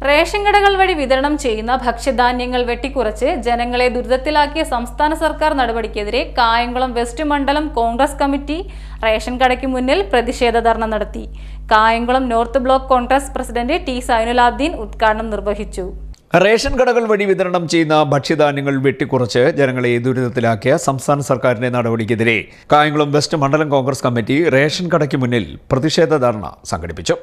Ration കടകൾ വഴി വിതരണം ചെയ്യുന്ന ഭക്ഷ്യധാന്യങ്ങൾ വെട്ടിക്കുറച്ച് ജനങ്ങളെ ദുരിതത്തിലാക്കിയ സംസ്ഥാന സർക്കാർ നടപടിക്കെതിരെ കായംകുളം വെസ്റ്റ് മണ്ഡലം കോൺഗ്രസ് കമ്മിറ്റി റേഷൻ കടയ്ക്ക് മുന്നിൽ പ്രതിഷേധ ധർണ നടത്തി. Kayamkulam north block Congress president T Zainulabdeen ഉദ്ഘാടനം നിർവഹിച്ചു. റേഷൻ കടകൾ വഴി വിതരണം ചെയ്യുന്ന ഭക്ഷ്യധാന്യങ്ങൾ വെട്ടിക്കുറച്ച് ജനങ്ങളെ ദുരിതത്തിലാക്കിയ സംസ്ഥാന സർക്കാരിന്റെ നടപടിക്കെതിരെ കായംകുളം വെസ്റ്റ് മണ്ഡലം കോൺഗ്രസ് കമ്മിറ്റി റേഷൻ കടയ്ക്ക് മുന്നിൽ പ്രതിഷേധ ധർണ സംഘടിപ്പിച്ചു.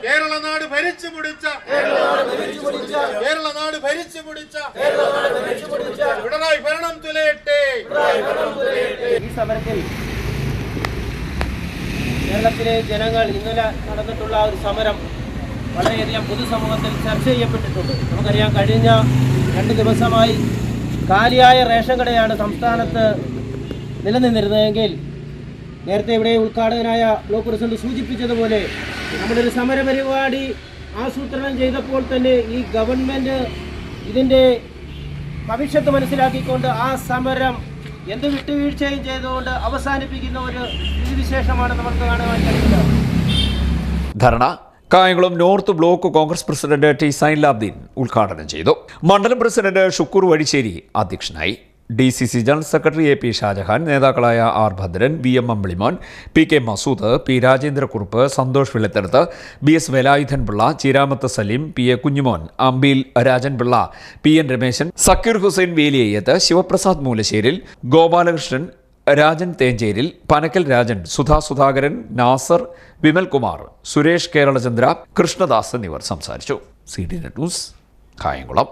കേരളനാട് ഭരിച്ചു മുടിച്ച പിണറായി ഭരണം തുലയട്ടെ. ഈ സമരത്തിൽ കേരളത്തിലെ ജനങ്ങൾ ഇന്നലെ നടന്നിട്ടുള്ള ഒരു സമരം വളരെയധികം പൊതുസമൂഹത്തിൽ ചർച്ച ചെയ്യപ്പെട്ടിട്ടുണ്ട്. നമുക്കറിയാം, കഴിഞ്ഞ 2 ദിവസമായി കാലിയായ റേഷൻ കടയാണ് സംസ്ഥാനത്ത് നിലനിന്നിരുന്നതെങ്കിൽ നേരത്തെ ഇവിടെ ഉദ്ഘാടകനായ ബ്ലോക്ക് പ്രസിഡന്റ് സൂചിപ്പിച്ചതുപോലെ നമ്മളൊരു സമരപരിപാടി ആസൂത്രണം ചെയ്തപ്പോൾ തന്നെ ഈ ഗവൺമെൻറ് ഇതിൻ്റെ ഭവിഷ്യത്ത് മനസ്സിലാക്കിക്കൊണ്ട് ആ സമരം എന്ത് വിട്ടുവീഴ്ചയും ചെയ്തുകൊണ്ട് അവസാനിപ്പിക്കുന്ന ഒരു വിശേഷമാണ് നമുക്ക് കാണുവാൻ കഴിയുന്നത്. Dharna Kayamkulam north block Congress president T Zainulabdeen ഉദ്ഘാടനം ചെയ്തു. മണ്ഡലം പ്രസിഡന്റ് ഷുക്കൂർ വഴിശ്ശേരി അധ്യക്ഷനായി. DCC general secretary AP Shajahan, നേതാക്കളായ R Bhadran, VM Ambilimon, PK Masood, P Rajendrakurup, Santhosh വെള്ളത്തെടുത്ത്, BS Velayudhan Pillai, Cheeramath Saleem, PA Kunjumon, അമ്പിൽ Rajan Pillai, PN Rameshan, Zakir Hussain വേലിയയ്യത്ത്, Sivaprasad മൂലശ്ശേരിൽ, Gopalakrishnan, Rajan തേഞ്ചേരിൽ, Panakkal Rajan, Sudha Sudhakaran, Nasar, Vimalkumar, Suresh കേരളചന്ദ്ര, Krishnadas എന്നിവർ സംസാരിച്ചു. CDNet news Kayamkulam.